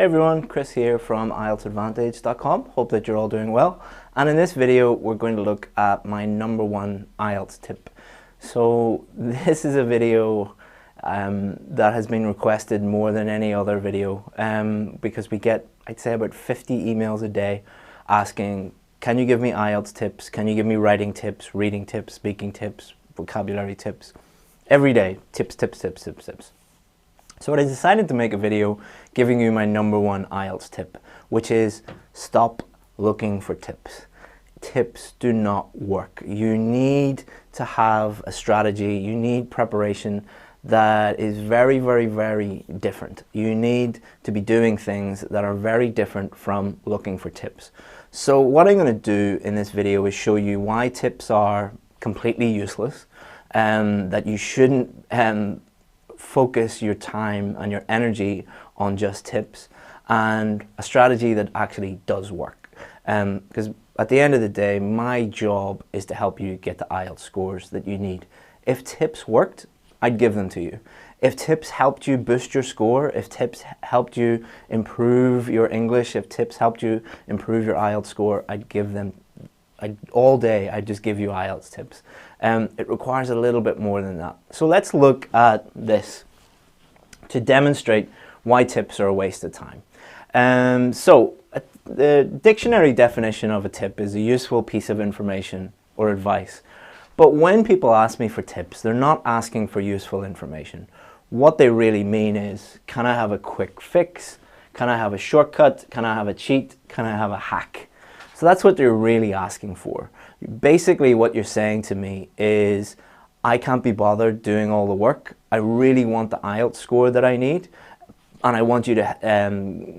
Hey everyone, Chris here from IELTSadvantage.com. Hope that you're all doing well. And in this video, we're going to look at my #1 IELTS tip. So this is a video that has been requested more than any other video because we get, I'd say, about 50 emails a day asking, can you give me IELTS tips? Can you give me writing tips, reading tips, speaking tips, vocabulary tips? Every day, tips. So I decided to make a video giving you my #1 IELTS tip, which is stop looking for tips. Tips do not work. You need to have a strategy, you need preparation that is very different. You need to be doing things that are very different from looking for tips. So what I'm going to do in this video is show you why tips are completely useless, and that you shouldn't focus your time and your energy on just tips, and a strategy that actually does work. Because at the end of the day, my job is to help you get the IELTS scores that you need. If tips worked, I'd give them to you. If tips helped you boost your score, if tips helped you improve your English, if tips helped you improve your IELTS score, I'd give them. All day, I'd just give you IELTS tips. It requires a little bit more than that. So let's look at this to demonstrate why tips are a waste of time. The dictionary definition of a tip is a useful piece of information or advice. But when people ask me for tips, they're not asking for useful information. What they really mean is, can I have a quick fix? Can I have a shortcut? Can I have a cheat? Can I have a hack? So that's what they're really asking for. Basically what you're saying to me is, I can't be bothered doing all the work. I really want the IELTS score that I need, and I want you to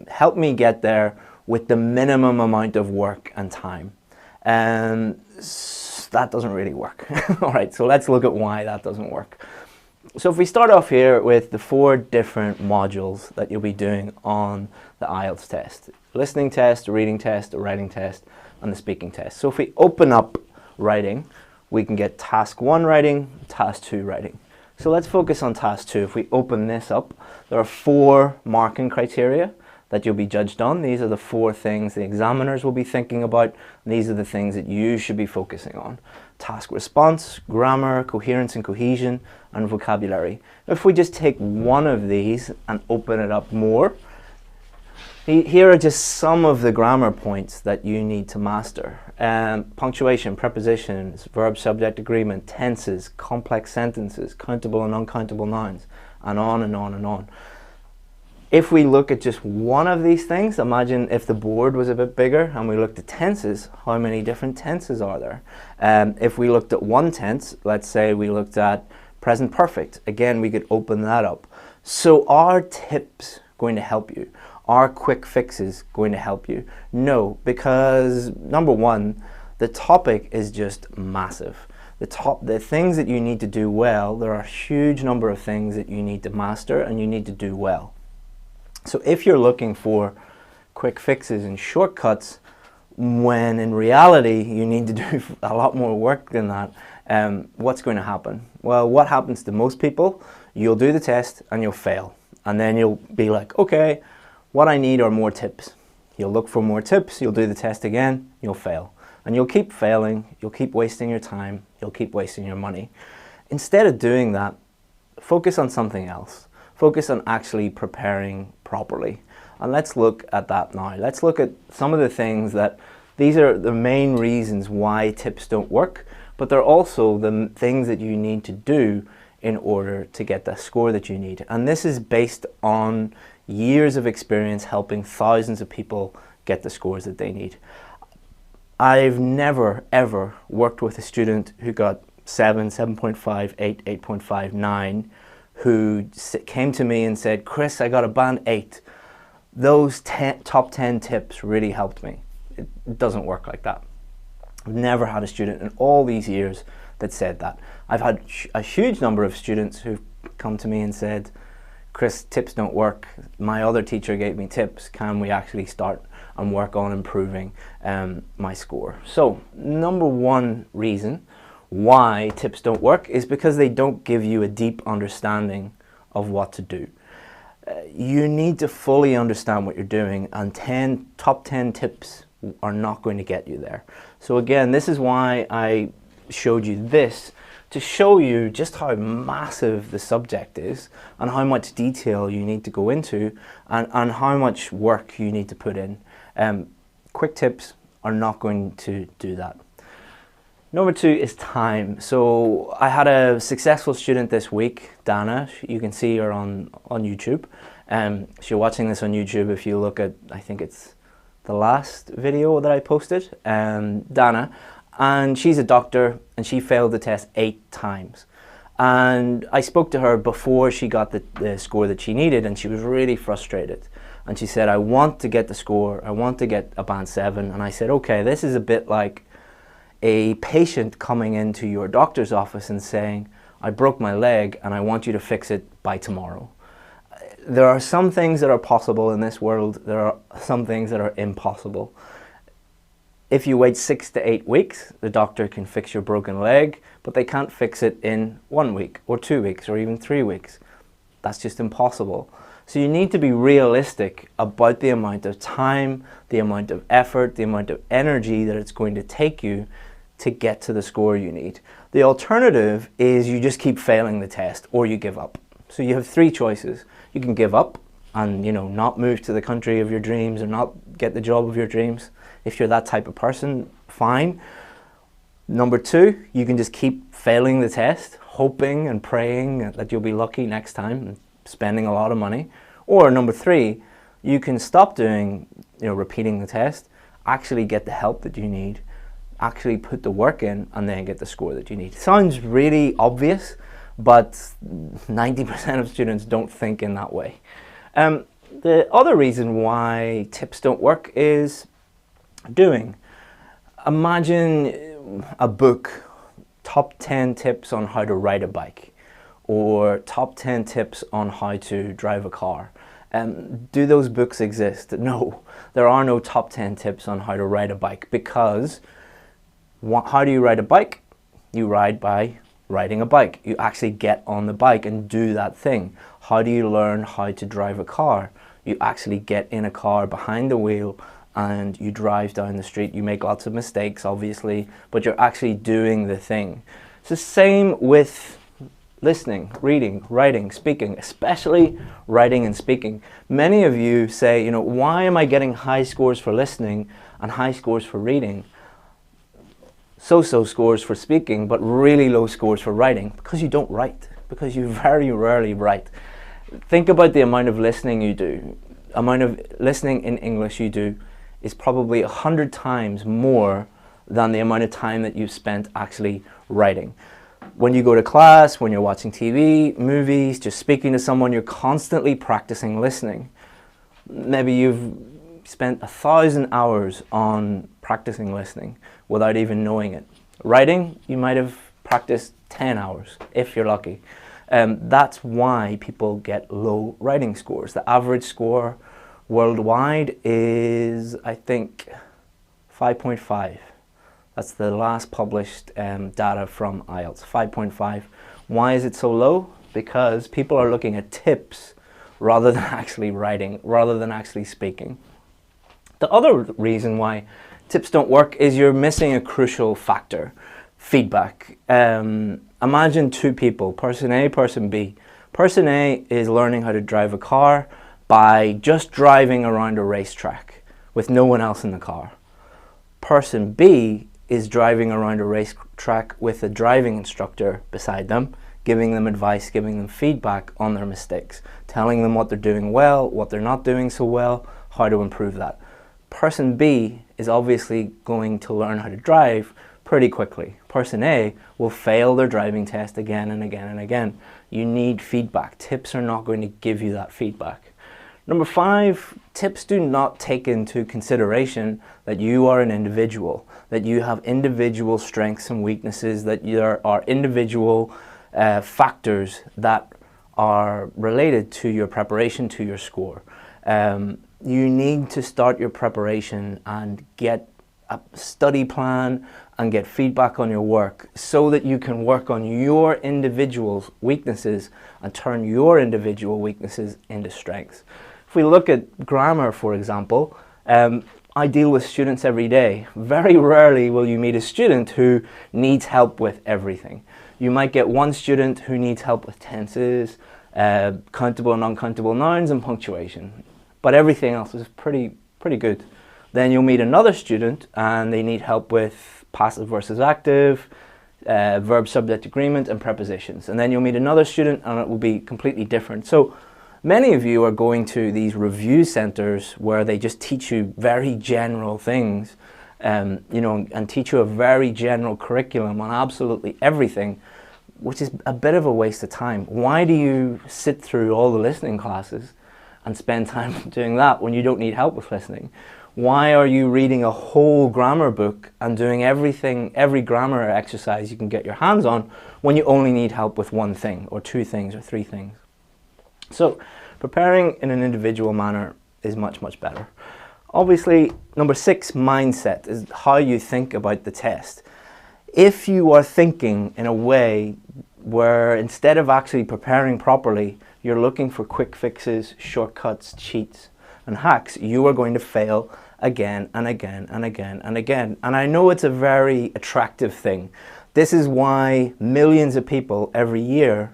help me get there with the minimum amount of work and time. That doesn't really work. All right, so let's look at why that doesn't work. So if we start off here with the 4 different modules that you'll be doing on the IELTS test: listening test, a reading test, a writing test, and the speaking test. So if we open up writing, we can get task 1 writing, task 2 writing. So let's focus on task 2. If we open this up, there are 4 marking criteria that you'll be judged on. These are the 4 things the examiners will be thinking about. These are the things that you should be focusing on: task response, grammar, coherence and cohesion, and vocabulary. If we just take one of these and open it up more, here are just some of the grammar points that you need to master. Punctuation, prepositions, verb subject agreement, tenses, complex sentences, countable and uncountable nouns, and on and on and on. If we look at just one of these things, imagine if the board was a bit bigger and we looked at tenses, how many different tenses are there? If we looked at one tense, let's say we looked at present perfect, again we could open that up. So are tips going to help you? Are quick fixes going to help you? No, because #1, the topic is just massive. The things that you need to do well, there are a huge number of things that you need to master and you need to do well. So if you're looking for quick fixes and shortcuts, when in reality you need to do a lot more work than that, what's going to happen? Well, what happens to most people? You'll do the test and you'll fail. And then you'll be like, okay, what I need are more tips. You'll look for more tips, you'll do the test again, you'll fail. And you'll keep failing, you'll keep wasting your time, you'll keep wasting your money. Instead of doing that, focus on something else. Focus on actually preparing properly. And let's look at that now. Let's look at some of the things that, these are the main reasons why tips don't work, but they're also the things that you need to do in order to get the score that you need. And this is based on years of experience helping thousands of people get the scores that they need. I've never ever worked with a student who got 7, 7.5, 8, 8.5, 9, who came to me and said, Chris, I got a band 8. Those top 10 tips really helped me. It doesn't work like that. I've never had a student in all these years that said that. I've had a huge number of students who've come to me and said, Chris, tips don't work. My other teacher gave me tips. Can we actually start and work on improving my score? So, #1 reason why tips don't work is because they don't give you a deep understanding of what to do. you need to fully understand what you're doing, and top 10 tips are not going to get you there. So again, this is why I showed you this, to show you just how massive the subject is and how much detail you need to go into, and how much work you need to put in. Quick tips are not going to do that. Number 2 is time. So I had a successful student this week, Dana. You can see her on YouTube. So you're watching this on YouTube if you look at, I think it's the last video that I posted, Dana. And she's a doctor, and she failed the test 8 times. And I spoke to her before she got the score that she needed, and she was really frustrated. And she said, I want to get the score, I want to get a band 7. And I said, okay, this is a bit like a patient coming into your doctor's office and saying, I broke my leg and I want you to fix it by tomorrow. There are some things that are possible in this world, there are some things that are impossible. If you wait 6 to 8 weeks, the doctor can fix your broken leg, but they can't fix it in 1 week or 2 weeks or even 3 weeks. That's just impossible. So you need to be realistic about the amount of time, the amount of effort, the amount of energy that it's going to take you to get to the score you need. The alternative is you just keep failing the test, or you give up. So you have 3 choices. You can give up and, not move to the country of your dreams or not get the job of your dreams. If you're that type of person, fine. Number 2, you can just keep failing the test, hoping and praying that you'll be lucky next time and spending a lot of money. Or number 3, you can stop doing, repeating the test, actually get the help that you need, actually put the work in, and then get the score that you need. Sounds really obvious, but 90% of students don't think in that way. The other reason why tips don't work is doing. Imagine a book, top 10 tips on how to ride a bike, or top 10 tips on how to drive a car. Do those books exist? No, there are no top 10 tips on how to ride a bike, because how do you ride a bike? You ride by riding a bike. You actually get on the bike and do that thing. How do you learn how to drive a car? You actually get in a car behind the wheel and you drive down the street. You make lots of mistakes, obviously, but you're actually doing the thing. It's the same with listening, reading, writing, speaking, especially writing and speaking. Many of you say, why am I getting high scores for listening and high scores for reading? So-so scores for speaking, but really low scores for writing? Because you don't write, because you very rarely write. Think about the amount of listening you do. Amount of listening in English you do is probably 100 times more than the amount of time that you've spent actually writing. When you go to class, when you're watching TV, movies, just speaking to someone, you're constantly practicing listening. Maybe you've spent 1,000 hours on practicing listening without even knowing it. Writing, you might have practiced 10 hours, if you're lucky. That's why people get low writing scores. The average score worldwide is, I think, 5.5. That's the last published data from IELTS, 5.5. Why is it so low? Because people are looking at tips rather than actually writing, rather than actually speaking. The other reason why tips don't work is you're missing a crucial factor: feedback. Imagine 2 people, person A, person B. Person A is learning how to drive a car by just driving around a racetrack with no one else in the car. Person B is driving around a racetrack with a driving instructor beside them, giving them advice, giving them feedback on their mistakes, telling them what they're doing well, what they're not doing so well, how to improve that. Person B is obviously going to learn how to drive pretty quickly. Person A will fail their driving test again and again and again. You need feedback. Tips are not going to give you that feedback. Number 5, tips do not take into consideration that you are an individual, that you have individual strengths and weaknesses, that there are individual factors that are related to your preparation, to your score. You need to start your preparation and get a study plan and get feedback on your work so that you can work on your individual weaknesses and turn your individual weaknesses into strengths. If we look at grammar, for example, I deal with students every day. Very rarely will you meet a student who needs help with everything. You might get one student who needs help with tenses, countable and uncountable nouns and punctuation, but everything else is pretty good. Then you'll meet another student and they need help with passive versus active, verb subject agreement and prepositions. And then you'll meet another student and it will be completely different. So many of you are going to these review centers where they just teach you very general things, you know, and teach you a very general curriculum on absolutely everything, which is a bit of a waste of time. Why do you sit through all the listening classes and spend time doing that when you don't need help with listening? Why are you reading a whole grammar book and doing everything, every grammar exercise you can get your hands on when you only need help with one thing or two things or three things? So preparing in an individual manner is much, much better. Obviously, number 6, mindset, is how you think about the test. If you are thinking in a way where instead of actually preparing properly, you're looking for quick fixes, shortcuts, cheats, and hacks, you are going to fail again and again and again and again. And I know it's a very attractive thing. This is why millions of people every year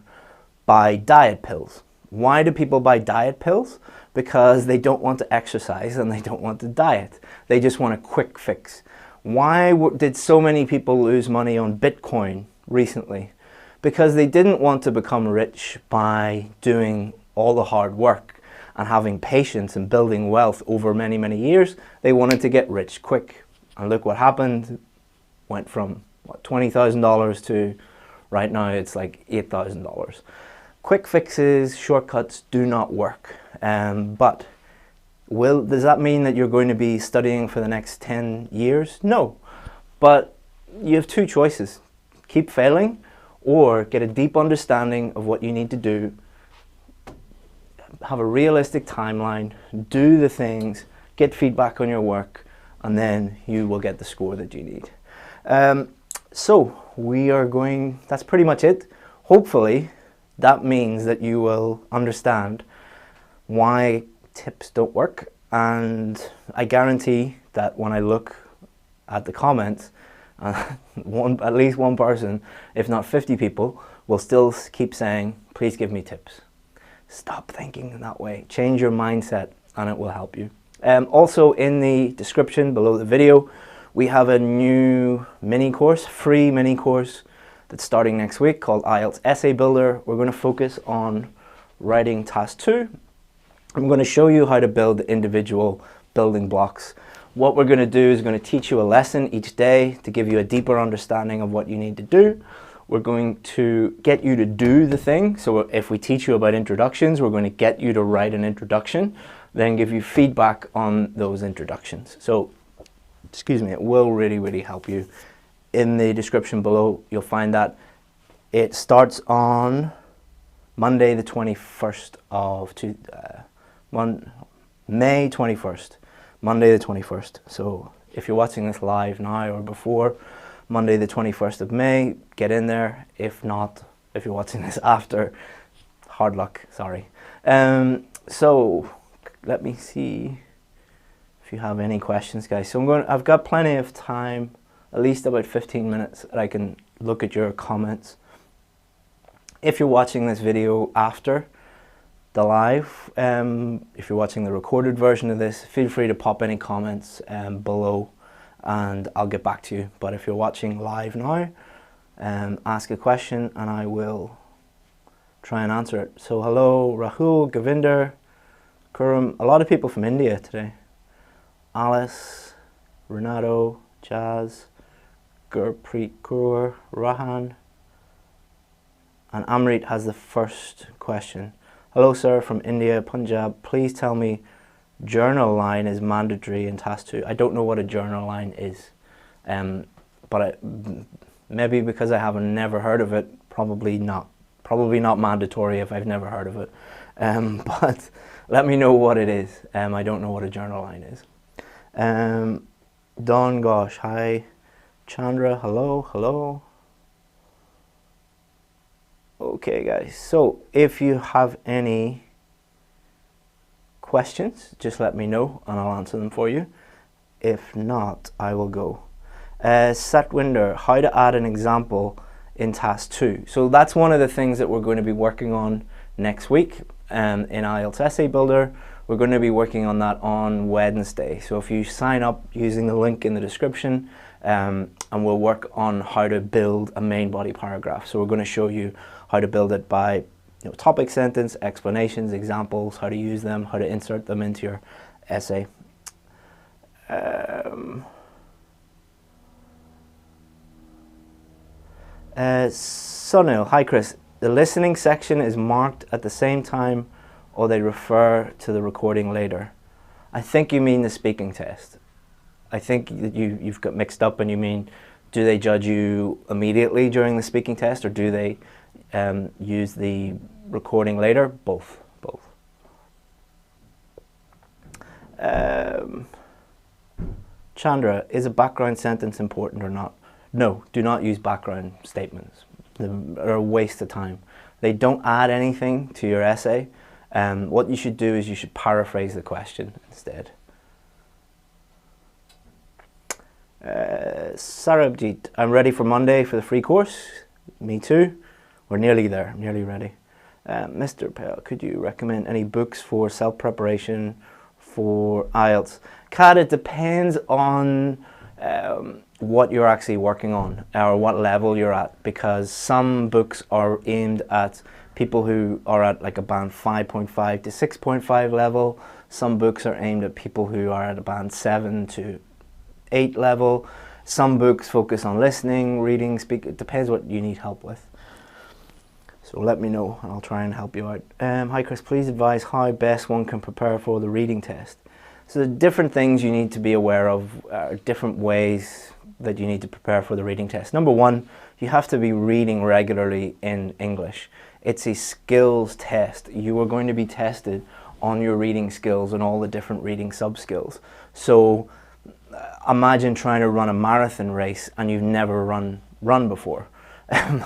buy diet pills. Why do people buy diet pills? Because they don't want to exercise and they don't want to diet. They just want a quick fix. Why did so many people lose money on Bitcoin recently? Because they didn't want to become rich by doing all the hard work and having patience and building wealth over many, many years. They wanted to get rich quick. And look what happened. Went from what, $20,000 to right now it's like $8,000. Quick fixes, shortcuts do not work. But does that mean that you're going to be studying for the next 10 years? No. But you have two choices. Keep failing or get a deep understanding of what you need to do, have a realistic timeline, do the things, get feedback on your work, and then you will get the score that you need. So that's pretty much it. Hopefully that means that you will understand why tips don't work, and I guarantee that when I look at the comments, at least one person, if not 50 people, will still keep saying, please give me tips. Stop thinking in that way. Change your mindset and it will help you. Also in the description below the video, we have a new mini course, free mini course that's starting next week called IELTS Essay Builder. We're going to focus on writing task 2. I'm going to show you how to build the individual building blocks. What we're going to do is going to teach you a lesson each day to give you a deeper understanding of what you need to do. We're going to get you to do the thing. So if we teach you about introductions, we're going to get you to write an introduction, then give you feedback on those introductions. So, excuse me, it will really, really help you. In the description below, you'll find that it starts on Monday the 21st of May 21st, Monday the 21st. So if you're watching this live now or before Monday the 21st of May, get in there. If not, if you're watching this after, hard luck, sorry. So let me see if you have any questions, guys. So I've got plenty of time, at least about 15 minutes that I can look at your comments. If you're watching this video after the live, if you're watching the recorded version of this, feel free to pop any comments below and I'll get back to you. But if you're watching live now, ask a question and I will try and answer it. So hello, Rahul, Govinder, Kuram, a lot of people from India today. Alice, Renato, Jazz, Gurpreet Kaur, Rahan, and Amrit has the first question. Hello sir, from India, Punjab. Please tell me journal line is mandatory in task 2. I don't know what a journal line is, but maybe because I haven't never heard of it, probably not mandatory if I've never heard of it. But let me know what it is. I don't know what a journal line is. Don Gosh, hi. Chandra, hello, hello. Okay, guys, so if you have any questions, just let me know and I'll answer them for you. If not, I will go. Satwinder, how to add an example in task 2. So that's one of the things that we're going to be working on next week in IELTS Essay Builder. We're going to be working on that on Wednesday. So if you sign up using the link in the description, and we'll work on how to build a main body paragraph. So we're going to show you how to build it by topic sentence, explanations, examples, how to use them, how to insert them into your essay. Sunil, hi Chris. The listening section is marked at the same time or they refer to the recording later. I think you mean the speaking test. I think that you've got mixed up and you mean, do they judge you immediately during the speaking test or do they use the recording later? Both. Chandra, is a background sentence important or not? No, do not use background statements. They're a waste of time. They don't add anything to your essay. What you should do is you should paraphrase the question instead. Sarabjit, I'm ready for Monday for the free course. Me too. We're nearly there, nearly ready. Mr. Pell, could you recommend any books for self-preparation for IELTS? Kat, it depends on what you're actually working on or what level you're at, because some books are aimed at people who are at like a band 5.5 to 6.5 level. Some books are aimed at people who are at a band 7 to 8 level. Some books focus on listening, reading, speaking. It depends what you need help with. So let me know and I'll try and help you out. Hi Chris, please advise how best one can prepare for the reading test. So the different things you need to be aware of, different ways that you need to prepare for the reading test. Number one, you have to be reading regularly in English. It's a skills test. You are going to be tested on your reading skills and all the different reading sub-skills. So imagine trying to run a marathon race and you've never run before.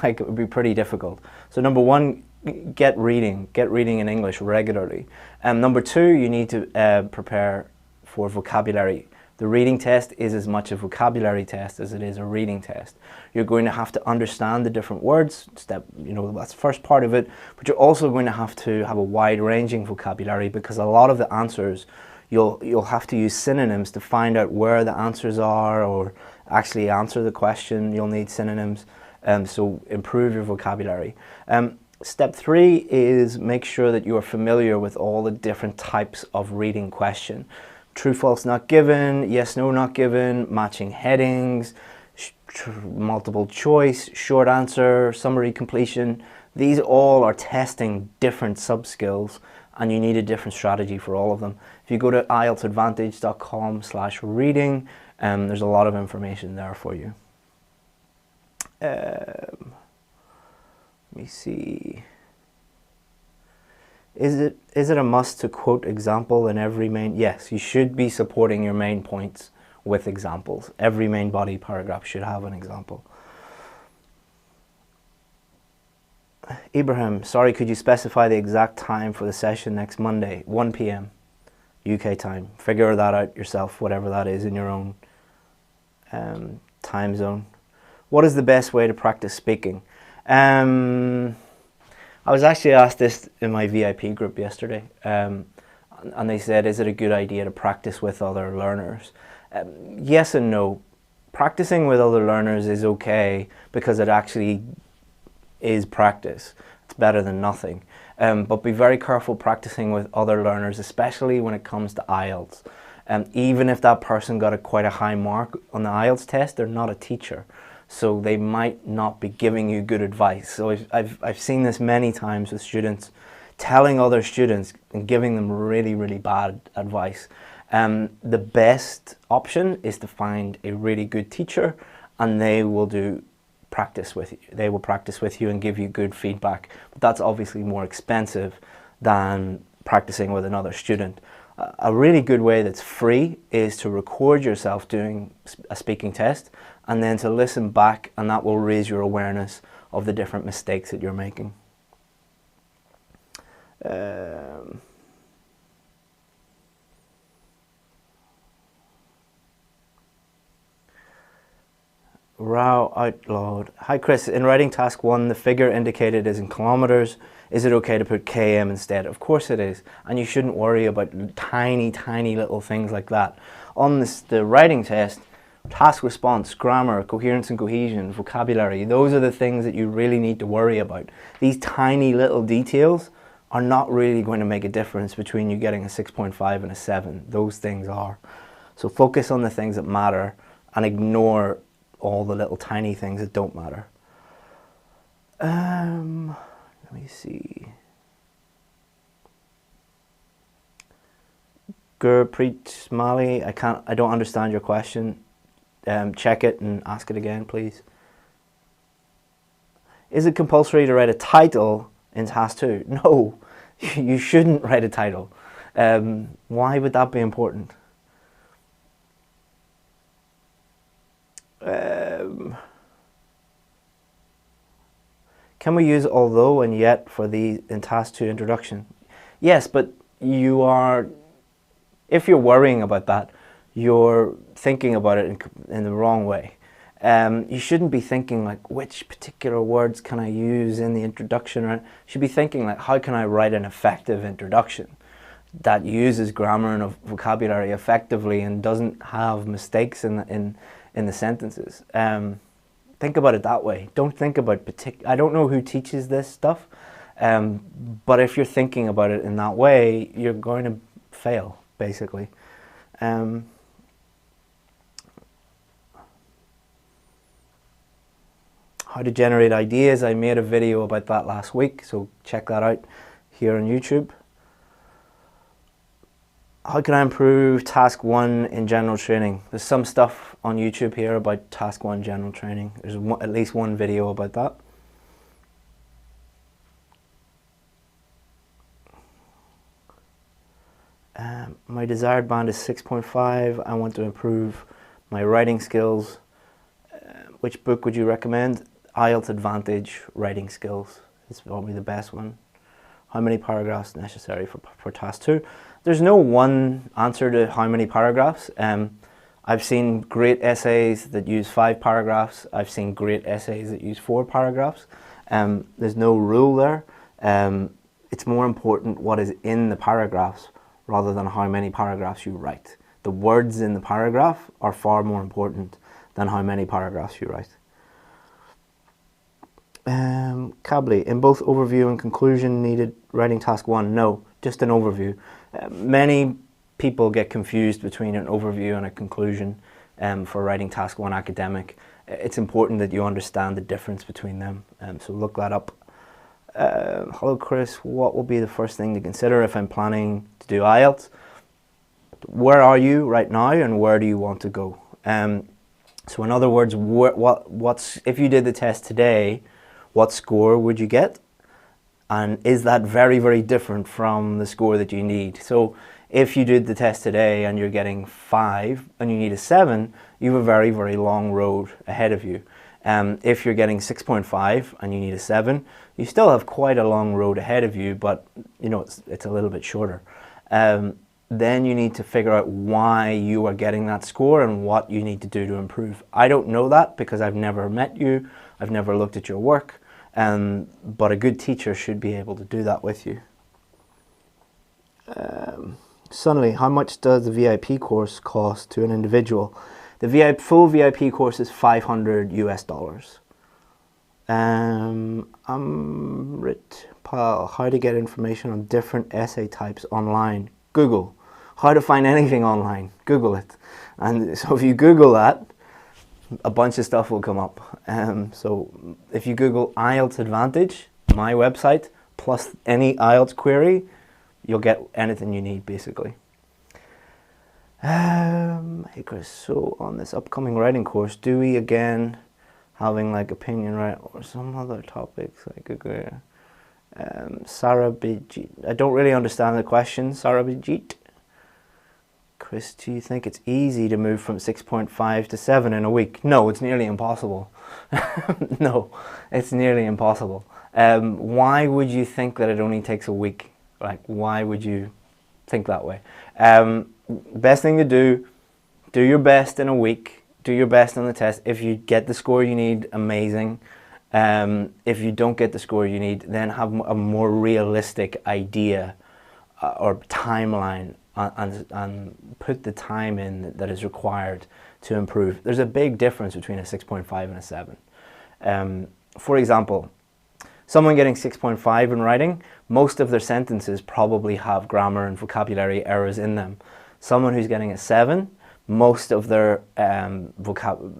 Like, it would be pretty difficult. So number one, get reading in English regularly. Number two, you need to prepare for vocabulary. The reading test is as much a vocabulary test as it is a reading test. You're going to have to understand the different words, that's the first part of it, but you're also going to have a wide-ranging vocabulary, because a lot of the answers, you'll have to use synonyms to find out where the answers are, or actually answer the question. You'll need synonyms, so improve your vocabulary. Step 3 is make sure that you are familiar with all the different types of reading question. True, false, not given, yes, no, not given, matching headings, multiple choice, short answer, summary completion. These all are testing different sub-skills and you need a different strategy for all of them. If you go to IELTSadvantage.com/reading, there's a lot of information there for you. Let me see. Is it a must to quote example in every main? Yes, you should be supporting your main points with examples. Every main body paragraph should have an example. Ibrahim, sorry, could you specify the exact time for the session next Monday? 1 p.m. UK time. Figure that out yourself, whatever that is in your own time zone. What is the best way to practice speaking? I was actually asked this in my VIP group yesterday, and they said, is it a good idea to practice with other learners? Yes and no. Practicing with other learners is okay because it actually is practice. It's better than nothing. But be very careful practicing with other learners, especially when it comes to IELTS. Even if that person got quite a high mark on the IELTS test, they're not a teacher. So they might not be giving you good advice. So I've seen this many times with students, telling other students and giving them really, really bad advice. The best option is to find a really good teacher and they will practice with you. They will practice with you and give you good feedback. But that's obviously more expensive than practicing with another student. A really good way that's free is to record yourself doing a speaking test and then to listen back, and that will raise your awareness of the different mistakes that you're making. Row Outlawed. Hi Chris, in writing task 1, the figure indicated is in kilometers. Is it okay to put km instead? Of course it is, and you shouldn't worry about tiny little things like that. On the writing test, task response, grammar, coherence and cohesion, vocabulary, those are the things that you really need to worry about. These tiny little details are not really going to make a difference between you getting a 6.5 and a 7. Those things are. So focus on the things that matter and ignore all the little tiny things that don't matter. Let me see. Gurpreet Mali, I don't understand your question. Check it and ask it again, please. Is it compulsory to write a title in task 2? No, you shouldn't write a title. Why would that be important? Can we use although and yet for the in task 2 introduction? Yes, but if you're worrying about that, you're thinking about it in the wrong way. You shouldn't be thinking like, which particular words can I use in the introduction? You should be thinking like, how can I write an effective introduction that uses grammar and vocabulary effectively and doesn't have mistakes in the sentences. Think about it that way. Don't think about I don't know who teaches this stuff, but if you're thinking about it in that way, you're going to fail, basically. How to generate ideas. I made a video about that last week, so check that out here on YouTube. How can I improve task 1 in general training? There's some stuff on YouTube here about task 1 general training. There's at least one video about that. My desired band is 6.5. I want to improve my writing skills. Which book would you recommend? IELTS Advantage Writing Skills. It's probably the best one. How many paragraphs necessary for task 2? There's no one answer to how many paragraphs. I've seen great essays that use 5 paragraphs. I've seen great essays that use 4 paragraphs. There's no rule there. It's more important what is in the paragraphs rather than how many paragraphs you write. The words in the paragraph are far more important than how many paragraphs you write. Cably, in both overview and conclusion needed writing task 1? No, just an overview. Many people get confused between an overview and a conclusion for writing task 1 academic. It's important that you understand the difference between them, so look that up. Hello Chris, what will be the first thing to consider if I'm planning to do IELTS? Where are you right now and where do you want to go? So in other words, if you did the test today, what score would you get? And is that very, very different from the score that you need? So if you did the test today and you're getting 5 and you need a 7, you have a very, very long road ahead of you. If you're getting 6.5 and you need a 7, you still have quite a long road ahead of you, but you know it's a little bit shorter. Then you need to figure out why you are getting that score and what you need to do to improve. I don't know that because I've never met you, I've never looked at your work, but a good teacher should be able to do that with you. Sunny, how much does the VIP course cost to an individual? The full VIP course is $500 US. Amrit Pal, how to get information on different essay types online? Google. How to find anything online? Google it. And so if you Google that, a bunch of stuff will come up. So if you Google IELTS Advantage, my website, plus any IELTS query, you'll get anything you need basically. Hey Chris, so on this upcoming writing course, do we again having like opinion right or some other topics like Sarah Bijit? I don't really understand the question, Sarah Bijit. Chris, do you think it's easy to move from 6.5 to 7 in a week? No, it's nearly impossible. No, it's nearly impossible. Why would you think that it only takes a week? Like, why would you think that way? Best thing to do your best in a week, do your best on the test. If you get the score you need, amazing. If you don't get the score you need, then have a more realistic idea or timeline and put the time in that is required to improve. There's a big difference between a 6.5 and a 7. For example, someone getting 6.5 in writing, most of their sentences probably have grammar and vocabulary errors in them. Someone who's getting a 7, most of their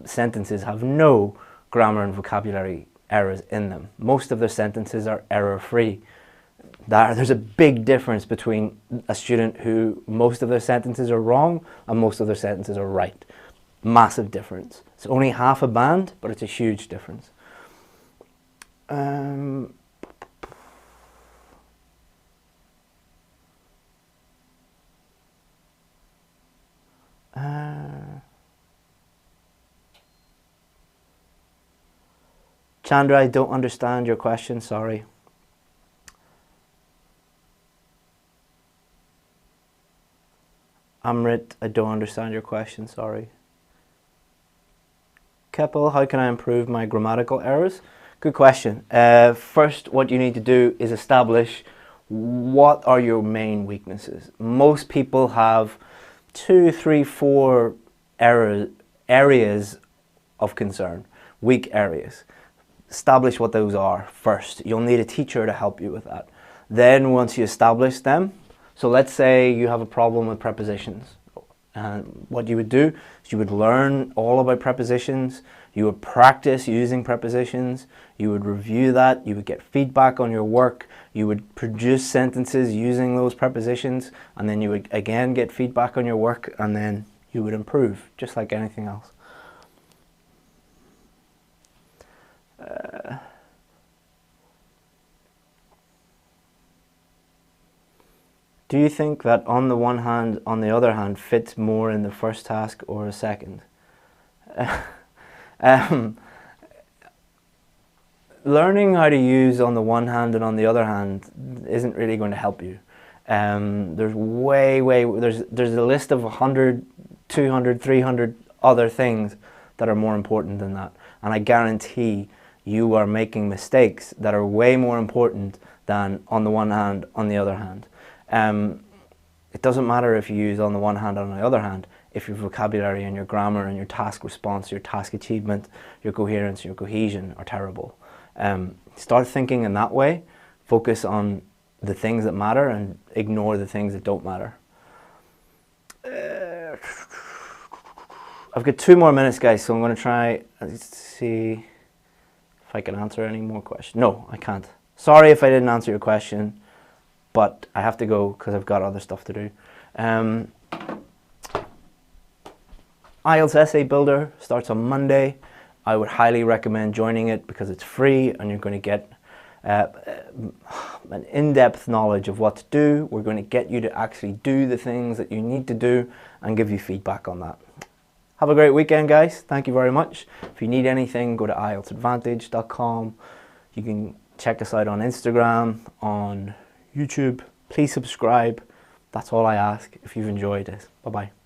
sentences have no grammar and vocabulary errors in them. Most of their sentences are error-free. There's a big difference between a student who most of their sentences are wrong and most of their sentences are right. Massive difference. It's only half a band, but it's a huge difference. Chandra, I don't understand your question, sorry. Amrit, I don't understand your question, sorry. Keppel, how can I improve my grammatical errors? Good question. First, what you need to do is establish what are your main weaknesses. Most people have 2, 3, 4 areas of concern, weak areas. Establish what those are first. You'll need a teacher to help you with that. Then once you establish them, so let's say you have a problem with prepositions. And what you would do is you would learn all about prepositions, you would practice using prepositions, you would review that, you would get feedback on your work, you would produce sentences using those prepositions, and then you would again get feedback on your work, and then you would improve, just like anything else. Do you think that on the one hand, on the other hand fits more in the first task or a second? Learning how to use on the one hand and on the other hand isn't really going to help you. There's there's a list of 100, 200, 300 other things that are more important than that. And I guarantee you are making mistakes that are way more important than on the one hand, on the other hand. It doesn't matter if you use on the one hand or on the other hand, if your vocabulary and your grammar and your task response, your task achievement, your coherence, your cohesion are terrible. Start thinking in that way, focus on the things that matter and ignore the things that don't matter. I've got 2 more minutes, guys, so I'm going to try and see if I can answer any more questions. No, I can't. Sorry if I didn't answer your question, but I have to go because I've got other stuff to do. IELTS Essay Builder starts on Monday. I would highly recommend joining it because it's free and you're going to get an in-depth knowledge of what to do. We're going to get you to actually do the things that you need to do and give you feedback on that. Have a great weekend, guys. Thank you very much. If you need anything, go to IELTSadvantage.com. You can check us out on Instagram, on YouTube. Please subscribe. That's all I ask if you've enjoyed this. Bye-bye.